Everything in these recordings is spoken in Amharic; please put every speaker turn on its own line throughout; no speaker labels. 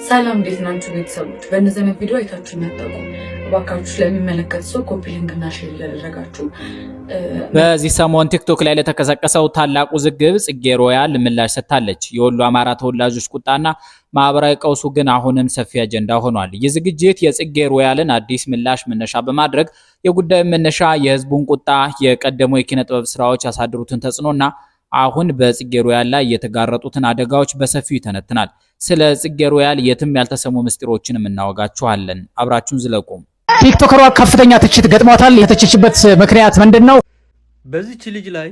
ሰላም እንዴት ናችሁ ቤተሰቦች? በእነዚህ አይነት ቪዲዮ አይታችሁ እናጠቁ ባካችሁ ስለሚመለከት ሰው ኮፒ ሊንክ እና ሼር እያደረጋችሁ
በዚህ ሰሞን ቲክቶክ ላይ ለተከሰከሰው ታላቁ ውዝግብ ጽጌ ሮያል ምላሽ ሰጥታለች። የወሎ አማራ ተወላጆች ቁጣና ማህበራዊ ቀውሱ ግን አሁንም ሰፊ አጀንዳ ሆኗል። ይህ ዝግጅት የጽጌ ሮያልን አዲስ ምላሽ መነሻ በማድረግ የጉዳዩ መነሻ የህዝቡን ቁጣ፣ የቀደሙ የኪነ ጥበብ ስራዎች ያሳደሩትን ተጽዕኖና አሁን በጽጌ ሮያል ላይ የተጋረጡትን አደጋዎች በሰፊው ይተነትናል። ስለ ጽጌ ሮያል የትም ያልተሰሙ ምስጢሮችንም እናወጋችኋለን። አብራችሁን ዝለቁ።
ቲክቶከሯ ከፍተኛ ትችት ገጥሟታል። የተቸችበት ምክንያት ምንድነው?
በዚች ልጅ ላይ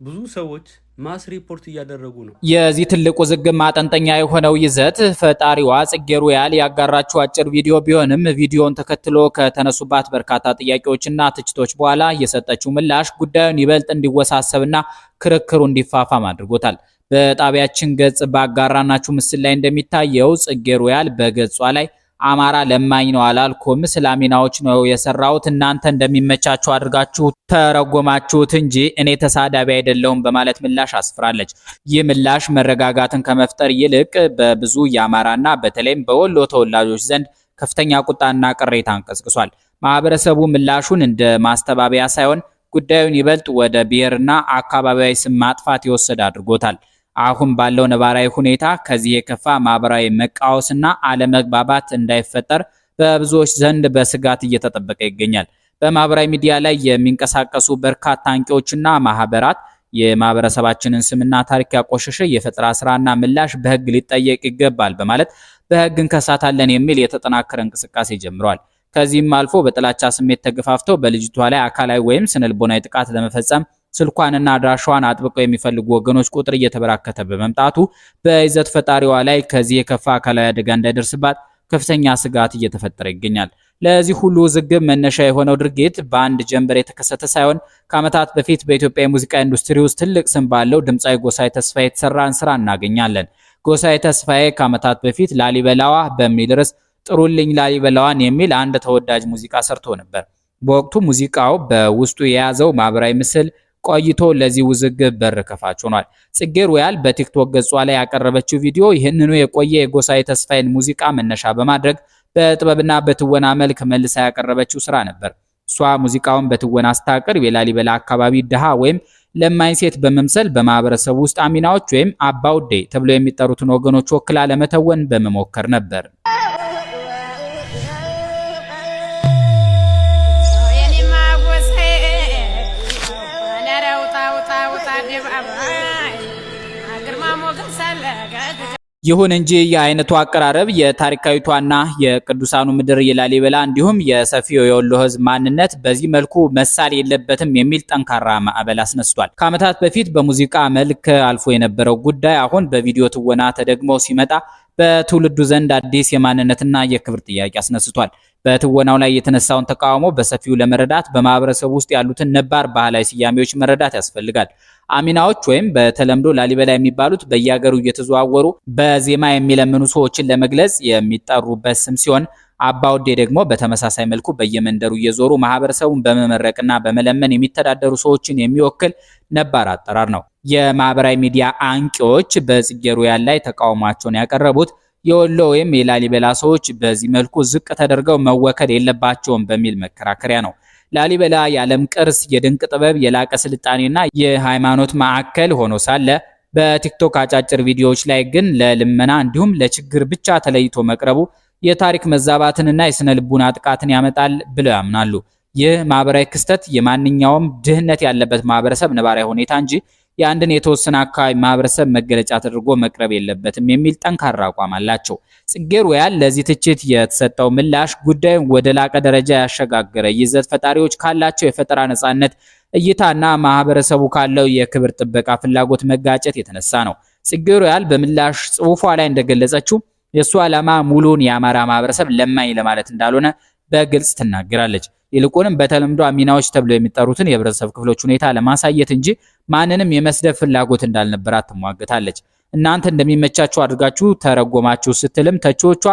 ብዙ ሰዎች ማስ ሪፖርት እያደረጉ ነው።
የዚህ ትልቅ ውዝግብ ማጠንጠኛ የሆነው ይዘት ፈጣሪዋ ጽጌ ሮያል ያጋራችው አጭር ቪዲዮ ቢሆንም ቪዲዮውን ተከትሎ ከተነሱባት በርካታ ጥያቄዎችና ትችቶች በኋላ የሰጠችው ምላሽ ጉዳዩን ይበልጥ እንዲወሳሰብና ክርክሩ እንዲፋፋም አድርጎታል። በጣቢያችን ገጽ ባጋራናችሁ ምስል ላይ እንደሚታየው ጽጌ ሮያል በገጿ ላይ አማራ ለማኝ ነው አላልኩም፣ ስላሚናዎች ነው የሰራሁት፣ እናንተ እንደሚመቻችሁ አድርጋችሁ ተረጎማችሁት እንጂ እኔ ተሳዳቢ አይደለሁም በማለት ምላሽ አስፍራለች። ይህ ምላሽ መረጋጋትን ከመፍጠር ይልቅ በብዙ የአማራና በተለይም በወሎ ተወላጆች ዘንድ ከፍተኛ ቁጣና ቅሬታን ቀስቅሷል። ማህበረሰቡ ምላሹን እንደ ማስተባበያ ሳይሆን ጉዳዩን ይበልጥ ወደ ብሔርና አካባቢያዊ ስም ማጥፋት የወሰደ አድርጎታል። አሁን ባለው ነባራዊ ሁኔታ ከዚህ የከፋ ማህበራዊ መቃወስና አለመግባባት እንዳይፈጠር በብዙዎች ዘንድ በስጋት እየተጠበቀ ይገኛል። በማህበራዊ ሚዲያ ላይ የሚንቀሳቀሱ በርካታ አንቂዎችና ማህበራት የማህበረሰባችንን ስምና ታሪክ ያቆሸሸ የፈጠራ ስራና ምላሽ በህግ ሊጠየቅ ይገባል በማለት በህግ እንከሳታለን የሚል የተጠናከረ እንቅስቃሴ ጀምረዋል። ከዚህም አልፎ በጥላቻ ስሜት ተገፋፍተው በልጅቷ ላይ አካላዊ ወይም ስነልቦናዊ ጥቃት ለመፈጸም ስልኳንና አድራሻዋን አጥብቀው የሚፈልጉ ወገኖች ቁጥር እየተበራከተ በመምጣቱ በይዘት ፈጣሪዋ ላይ ከዚህ የከፋ አካላዊ አደጋ እንዳይደርስባት ከፍተኛ ስጋት እየተፈጠረ ይገኛል። ለዚህ ሁሉ ውዝግብ መነሻ የሆነው ድርጊት በአንድ ጀንበር የተከሰተ ሳይሆን ከዓመታት በፊት በኢትዮጵያ የሙዚቃ ኢንዱስትሪ ውስጥ ትልቅ ስም ባለው ድምፃዊ ጎሳዬ ተስፋዬ የተሰራን ስራ እናገኛለን። ጎሳዬ ተስፋዬ ከዓመታት በፊት ላሊበላዋ በሚል ርዕስ ጥሩልኝ ላሊበላዋን የሚል አንድ ተወዳጅ ሙዚቃ ሰርቶ ነበር። በወቅቱ ሙዚቃው በውስጡ የያዘው ማህበራዊ ምስል ቆይቶ ለዚህ ውዝግብ በር ከፋች ሆኗል። ጽጌ ሮያል በቲክቶክ ገጿ ላይ ያቀረበችው ቪዲዮ ይህንኑ የቆየ የጎሳዬ ተስፋዬን ሙዚቃ መነሻ በማድረግ በጥበብና በትወና መልክ መልሳ ያቀረበችው ስራ ነበር። እሷ ሙዚቃውን በትወና ስታቀርብ የላሊበላ አካባቢ ድሃ ወይም ለማኝ ሴት በመምሰል በማህበረሰቡ ውስጥ አሚናዎች ወይም አባውዴ ተብለው የሚጠሩትን ወገኖች ወክላ ለመተወን በመሞከር ነበር። ይሁን እንጂ የአይነቱ አቀራረብ የታሪካዊቷና የቅዱሳኑ ምድር የላሊበላ እንዲሁም የሰፊው የወሎ ህዝብ ማንነት በዚህ መልኩ መሳል የለበትም የሚል ጠንካራ ማዕበል አስነስቷል። ከዓመታት በፊት በሙዚቃ መልክ አልፎ የነበረው ጉዳይ አሁን በቪዲዮ ትወና ተደግሞ ሲመጣ በትውልዱ ዘንድ አዲስ የማንነትና የክብር ጥያቄ አስነስቷል። በትወናው ላይ የተነሳውን ተቃውሞ በሰፊው ለመረዳት በማህበረሰቡ ውስጥ ያሉትን ነባር ባህላዊ ስያሜዎች መረዳት ያስፈልጋል። አሚናዎች ወይም በተለምዶ ላሊበላ የሚባሉት በየሀገሩ እየተዘዋወሩ በዜማ የሚለምኑ ሰዎችን ለመግለጽ የሚጠሩበት ስም ሲሆን አባውዴ ደግሞ በተመሳሳይ መልኩ በየመንደሩ እየዞሩ ማህበረሰቡን በመመረቅና በመለመን የሚተዳደሩ ሰዎችን የሚወክል ነባር አጠራር ነው። የማህበራዊ ሚዲያ አንቂዎች በጽጌ ሮያል ላይ ተቃውሟቸውን ያቀረቡት የወሎ ወይም የላሊበላ ሰዎች በዚህ መልኩ ዝቅ ተደርገው መወከል የለባቸውም በሚል መከራከሪያ ነው። ላሊበላ የዓለም ቅርስ፣ የድንቅ ጥበብ፣ የላቀ ስልጣኔና የሃይማኖት ማዕከል ሆኖ ሳለ በቲክቶክ አጫጭር ቪዲዮዎች ላይ ግን ለልመና እንዲሁም ለችግር ብቻ ተለይቶ መቅረቡ የታሪክ መዛባትንና የስነ ልቡና ጥቃትን ያመጣል ብለው ያምናሉ። ይህ ማህበራዊ ክስተት የማንኛውም ድህነት ያለበት ማህበረሰብ ነባራዊ ሁኔታ እንጂ የአንድን የተወሰነ አካባቢ ማህበረሰብ መገለጫ ተደርጎ መቅረብ የለበትም የሚል ጠንካራ አቋም አላቸው። ጽጌ ሮያል ለዚህ ትችት የተሰጠው ምላሽ ጉዳዩን ወደ ላቀ ደረጃ ያሸጋገረ ይዘት ፈጣሪዎች ካላቸው የፈጠራ ነጻነት እይታና ማህበረሰቡ ካለው የክብር ጥበቃ ፍላጎት መጋጨት የተነሳ ነው። ጽጌ ሮያል በምላሽ ጽሑፏ ላይ እንደገለጸችው የእሱ ዓላማ ሙሉን የአማራ ማህበረሰብ ለማኝ ለማለት እንዳልሆነ በግልጽ ትናገራለች። ይልቁንም በተለምዶ አሚናዎች ተብለው የሚጠሩትን የህብረተሰብ ክፍሎች ሁኔታ ለማሳየት እንጂ ማንንም የመስደብ ፍላጎት እንዳልነበራት ትሟገታለች። እናንተ እንደሚመቻችሁ አድርጋችሁ ተረጎማችሁ ስትልም ተቺዎቿ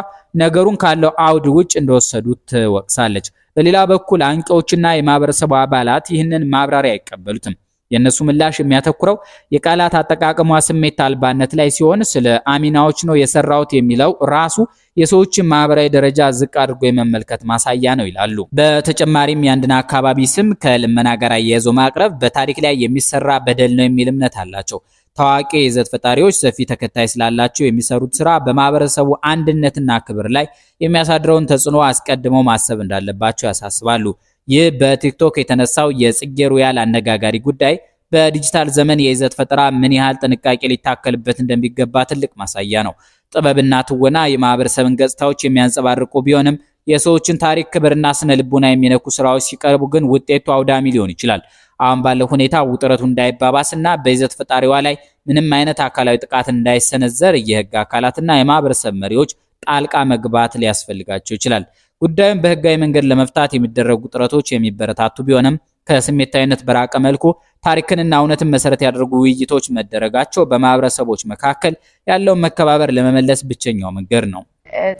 ነገሩን ካለው አውድ ውጭ እንደወሰዱት ትወቅሳለች። በሌላ በኩል አንቂዎችና የማህበረሰቡ አባላት ይህንን ማብራሪያ አይቀበሉትም። የነሱ ምላሽ የሚያተኩረው የቃላት አጠቃቀሟ ስሜት አልባነት ላይ ሲሆን ስለ አሚናዎች ነው የሰራውት የሚለው ራሱ የሰዎችን ማህበራዊ ደረጃ ዝቅ አድርጎ የመመልከት ማሳያ ነው ይላሉ። በተጨማሪም የአንድን አካባቢ ስም ከልመና ጋር አያይዞ ማቅረብ በታሪክ ላይ የሚሰራ በደል ነው የሚል እምነት አላቸው። ታዋቂ የይዘት ፈጣሪዎች ሰፊ ተከታይ ስላላቸው የሚሰሩት ስራ በማህበረሰቡ አንድነትና ክብር ላይ የሚያሳድረውን ተጽዕኖ አስቀድመው ማሰብ እንዳለባቸው ያሳስባሉ። ይህ በቲክቶክ የተነሳው የጽጌ ሮያል አነጋጋሪ ጉዳይ በዲጂታል ዘመን የይዘት ፈጠራ ምን ያህል ጥንቃቄ ሊታከልበት እንደሚገባ ትልቅ ማሳያ ነው። ጥበብና ትወና የማህበረሰብን ገጽታዎች የሚያንጸባርቁ ቢሆንም የሰዎችን ታሪክ፣ ክብርና ስነ ልቦና የሚነኩ ስራዎች ሲቀርቡ ግን ውጤቱ አውዳሚ ሊሆን ይችላል። አሁን ባለው ሁኔታ ውጥረቱ እንዳይባባስና በይዘት ፈጣሪዋ ላይ ምንም አይነት አካላዊ ጥቃት እንዳይሰነዘር የህግ አካላትና የማህበረሰብ መሪዎች ጣልቃ መግባት ሊያስፈልጋቸው ይችላል። ጉዳዩን በህጋዊ መንገድ ለመፍታት የሚደረጉ ጥረቶች የሚበረታቱ ቢሆንም ከስሜታዊነት በራቀ መልኩ ታሪክንና እውነትን መሰረት ያደረጉ ውይይቶች መደረጋቸው በማህበረሰቦች መካከል ያለውን መከባበር ለመመለስ ብቸኛው መንገድ ነው።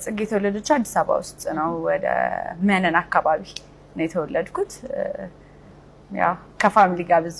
ጽጌ የተወለደችው አዲስ አበባ ውስጥ ነው። ወደ መነን አካባቢ ነው የተወለድኩት። ያው ከፋሚሊ ጋር ብዙ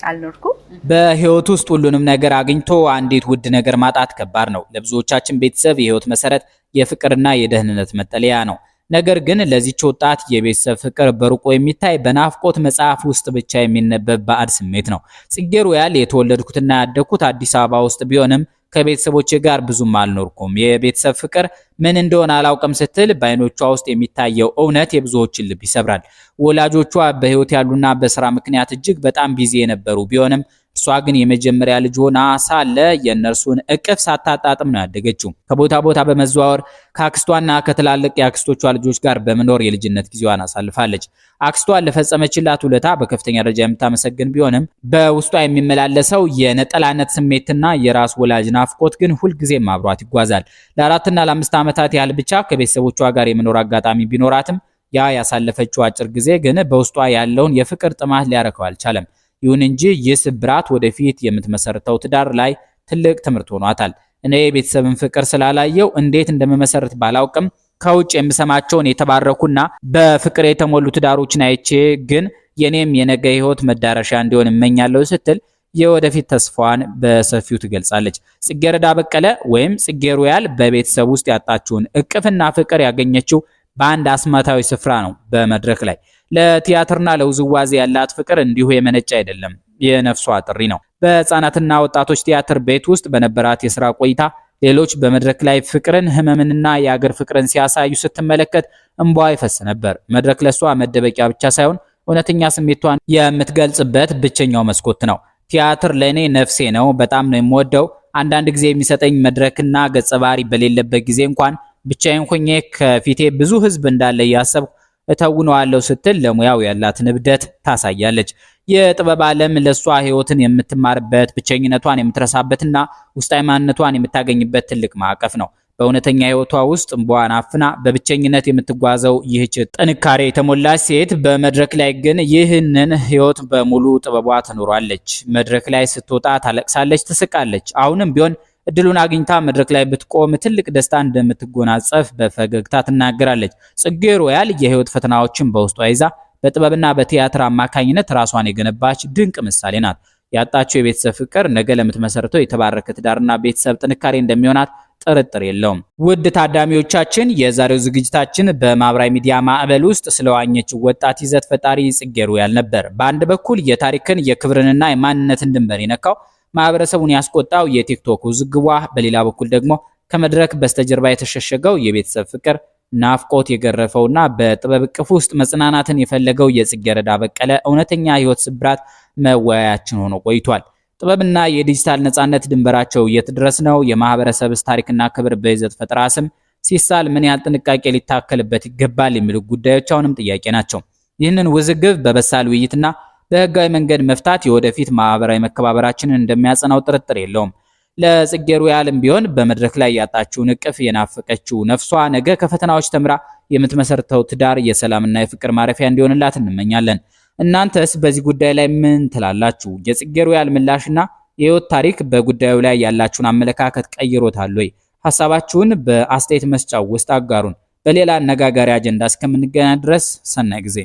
አልኖርኩም።
በህይወት ውስጥ ሁሉንም ነገር አግኝቶ አንዲት ውድ ነገር ማጣት ከባድ ነው። ለብዙዎቻችን ቤተሰብ የህይወት መሰረት፣ የፍቅርና የደህንነት መጠለያ ነው። ነገር ግን ለዚህች ወጣት የቤተሰብ ፍቅር በሩቆ የሚታይ በናፍቆት መጽሐፍ ውስጥ ብቻ የሚነበብ ባዕድ ስሜት ነው። ጽጌ ሮያል የተወለድኩትና ያደግኩት አዲስ አበባ ውስጥ ቢሆንም ከቤተሰቦቼ ጋር ብዙም አልኖርኩም። የቤተሰብ ፍቅር ምን እንደሆነ አላውቅም ስትል በአይኖቿ ውስጥ የሚታየው እውነት የብዙዎችን ልብ ይሰብራል። ወላጆቿ በህይወት ያሉና በስራ ምክንያት እጅግ በጣም ቢዚ የነበሩ ቢሆንም እሷ ግን የመጀመሪያ ልጅ ሆና ሳለ የእነርሱን እቅፍ ሳታጣጥም ነው ያደገችው። ከቦታ ቦታ በመዘዋወር ከአክስቷና ከትላልቅ የአክስቶቿ ልጆች ጋር በመኖር የልጅነት ጊዜዋን አሳልፋለች። አክስቷን ለፈጸመችላት ውለታ በከፍተኛ ደረጃ የምታመሰግን ቢሆንም በውስጧ የሚመላለሰው የነጠላነት ስሜትና የራስ ወላጅ ናፍቆት ግን ሁልጊዜም አብሯት ይጓዛል። ለ4 እና ለ5 ዓመታት ያህል ብቻ ከቤተሰቦቿ ጋር የመኖር አጋጣሚ ቢኖራትም ያ ያሳለፈችው አጭር ጊዜ ግን በውስጧ ያለውን የፍቅር ጥማት ሊያረከው አልቻለም። ይሁን እንጂ ይህ ስብራት ወደፊት የምትመሰርተው ትዳር ላይ ትልቅ ትምህርት ሆኗታል። እኔ የቤተሰብን ፍቅር ስላላየው እንዴት እንደምመሰርት ባላውቅም ከውጭ የምሰማቸውን የተባረኩና በፍቅር የተሞሉ ትዳሮችን አይቼ ግን የኔም የነገ ህይወት መዳረሻ እንዲሆን እመኛለሁ ስትል የወደፊት ተስፋዋን በሰፊው ትገልጻለች። ጽጌረዳ በቀለ ወይም ጽጌ ሮያል በቤተሰብ ውስጥ ያጣችውን እቅፍና ፍቅር ያገኘችው በአንድ አስማታዊ ስፍራ ነው፣ በመድረክ ላይ። ለቲያትርና ለውዝዋዜ ያላት ፍቅር እንዲሁ የመነጨ አይደለም፣ የነፍሷ ጥሪ ነው። በህፃናትና ወጣቶች ቲያትር ቤት ውስጥ በነበራት የሥራ ቆይታ ሌሎች በመድረክ ላይ ፍቅርን፣ ህመምንና የአገር ፍቅርን ሲያሳዩ ስትመለከት እንባዋ ይፈስ ነበር። መድረክ ለሷ መደበቂያ ብቻ ሳይሆን እውነተኛ ስሜቷን የምትገልጽበት ብቸኛው መስኮት ነው። ቲያትር ለኔ ነፍሴ ነው፣ በጣም ነው የምወደው። አንዳንድ ጊዜ የሚሰጠኝ መድረክና ገጸ ባህሪ በሌለበት ጊዜ እንኳን ብቻዬን ሆኜ ከፊቴ ብዙ ህዝብ እንዳለ ያሰብኩ እተውነዋለሁ ስትል ለሙያው ያላትን እብደት ታሳያለች። የጥበብ ዓለም ለሷ ህይወትን የምትማርበት፣ ብቸኝነቷን የምትረሳበትና ውስጣዊ ማንነቷን የምታገኝበት ትልቅ ማዕቀፍ ነው። በእውነተኛ ህይወቷ ውስጥ እንባዋን አፍና በብቸኝነት የምትጓዘው ይህች ጥንካሬ የተሞላች ሴት በመድረክ ላይ ግን ይህንን ህይወት በሙሉ ጥበቧ ትኖራለች። መድረክ ላይ ስትወጣ ታለቅሳለች፣ ትስቃለች። አሁንም ቢሆን እድሉን አግኝታ መድረክ ላይ ብትቆም ትልቅ ደስታ እንደምትጎናጸፍ በፈገግታ ትናገራለች። ጽጌ ሮያል የህይወት ፈተናዎችን በውስጧ ይዛ በጥበብና በቲያትር አማካኝነት ራሷን የገነባች ድንቅ ምሳሌ ናት። ያጣችው የቤተሰብ ፍቅር ነገ ለምትመሰርተው የተባረከ ትዳርና ቤተሰብ ጥንካሬ እንደሚሆናት ጥርጥር የለውም። ውድ ታዳሚዎቻችን፣ የዛሬው ዝግጅታችን በማህበራዊ ሚዲያ ማዕበል ውስጥ ስለዋኘች ወጣት ይዘት ፈጣሪ ጽጌ ሮያል ነበር። በአንድ በኩል የታሪክን የክብርንና የማንነትን ድንበር የነካው ማህበረሰቡን ያስቆጣው የቲክቶክ ውዝግቧ፣ በሌላ በኩል ደግሞ ከመድረክ በስተጀርባ የተሸሸገው የቤተሰብ ፍቅር ናፍቆት የገረፈውና በጥበብ እቅፍ ውስጥ መጽናናትን የፈለገው የጽጌረዳ በቀለ እውነተኛ ህይወት ስብራት መወያያችን ሆኖ ቆይቷል። ጥበብና የዲጂታል ነጻነት ድንበራቸው የት ድረስ ነው? የማህበረሰብስ ታሪክና ክብር በይዘት ፈጠራ ስም ሲሳል ምን ያህል ጥንቃቄ ሊታከልበት ይገባል? የሚሉ ጉዳዮች አሁንም ጥያቄ ናቸው። ይህንን ውዝግብ በበሳል ውይይትና በህጋዊ መንገድ መፍታት የወደፊት ማህበራዊ መከባበራችንን እንደሚያጸናው ጥርጥር የለውም። ለጽጌ ሮያልም ቢሆን በመድረክ ላይ ያጣችውን እቅፍ የናፈቀችው ነፍሷ ነገ ከፈተናዎች ተምራ የምትመሰርተው ትዳር የሰላምና የፍቅር ማረፊያ እንዲሆንላት እንመኛለን። እናንተስ በዚህ ጉዳይ ላይ ምን ትላላችሁ? የጽጌ ሮያል ምላሽና የህይወት ታሪክ በጉዳዩ ላይ ያላችሁን አመለካከት ቀይሮታል ወይ? ሐሳባችሁን በአስተያየት መስጫው ውስጥ አጋሩን። በሌላ አነጋጋሪ አጀንዳ እስከምንገናኝ ድረስ ሰናይ ጊዜ